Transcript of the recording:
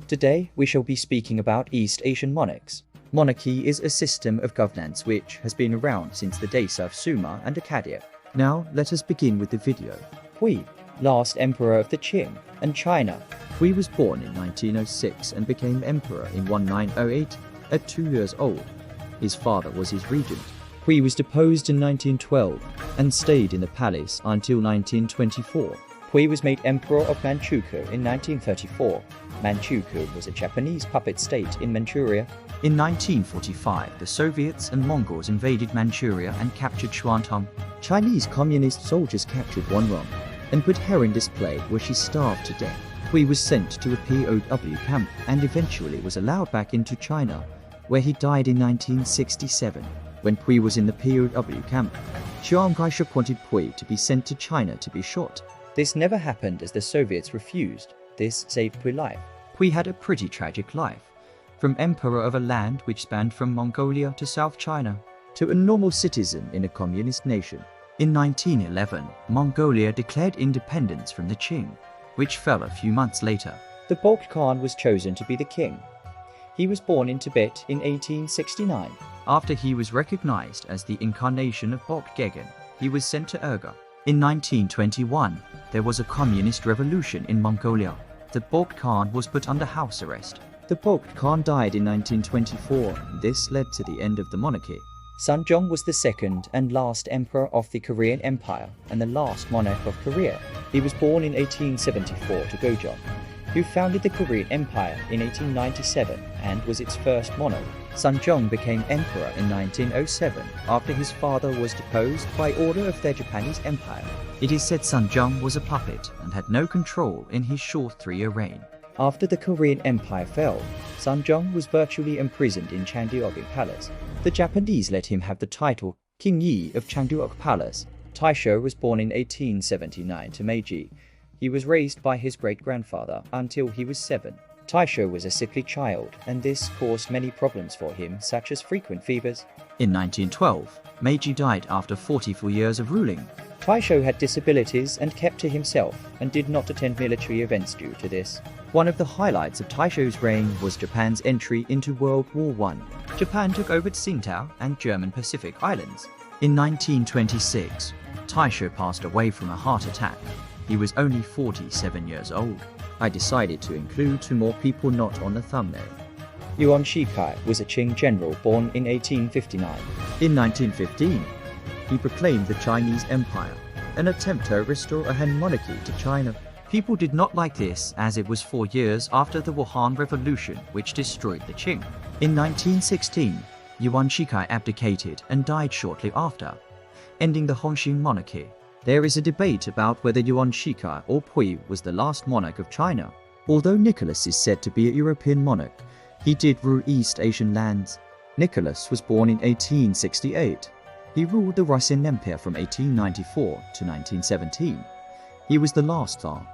Today, we shall be speaking about East Asian monarchs. Monarchy is a system of governance which has been around since the days of Sumer and Akkadian. Now, let us begin with the video. Hui, last emperor of the Qing and China. Hui was born in 1906 and became emperor in 1908 at 2 years old. His father was his regent. Hui was deposed in 1912 and stayed in the palace until 1924. Hui was made emperor of Manchukuo in 1934. Manchukuo was a Japanese puppet state in Manchuria. In 1945, the Soviets and Mongols invaded Manchuria and captured Shuantong. Chinese communist soldiers captured Wanrong and put her in display where she starved to death. Hui was sent to a POW camp and eventually was allowed back into China, where he died in 1967. When Hui was in the POW camp, Chiang Kai-shek wanted Hui to be sent to China to be shot. This never happened as the Soviets refused. This saved Hui's life. Hui had a pretty tragic life. From emperor of a land which spanned from Mongolia to South China, to a normal citizen in a communist nation. In 1911, Mongolia declared independence from the Qing, which fell a few months later. The Bogd Khan was chosen to be the king. He was born in Tibet in 1869. After he was recognized as the incarnation of Bogd Gegan, he was sent to Urga. In 1921, there was a communist revolution in Mongolia. The Bogd Khan was put under house arrest. The Bogd Khan died in 1924. This led to the end of the monarchy. Sunjong was the second and last emperor of the Korean Empire and the last monarch of Korea. He was born in 1874 to Gojong, who founded the Korean Empire in 1897 and was its first monarch. Sunjong became emperor in 1907 after his father was deposed by order of the Japanese Empire. It is said Sunjong was a puppet and had no control in his short 3-year reign. After the Korean Empire fell, Sunjong was virtually imprisoned in Changdeokgung Palace. The Japanese let him have the title King Yi of Changdeok Palace. Taisho was born in 1879 to Meiji. He was raised by his great-grandfather until he was 7. Taisho was a sickly child, and this caused many problems for him, such as frequent fevers. In 1912, Meiji died after 44 years of ruling. Taisho had disabilities and kept to himself, and did not attend military events due to this. One of the highlights of Taisho's reign was Japan's entry into World War I. Japan took over Tsingtao and German Pacific Islands. In 1926, Taisho passed away from a heart attack. He was only 47 years old. I decided to include 2 more people not on the thumbnail. Yuan Shikai was a Qing general born in 1859. In 1915, he proclaimed the Chinese Empire, an attempt to restore a Han monarchy to China. People did not like this as it was 4 years after the Wuhan Revolution, which destroyed the Qing. In 1916, Yuan Shikai abdicated and died shortly after, ending the Hongxing monarchy. There is a debate about whether Yuan Shikai or Hui was the last monarch of China. Although Nicholas is said to be a European monarch, he did rule East Asian lands. Nicholas was born in 1868. He ruled the Russian Empire from 1894 to 1917. He was the last Tsar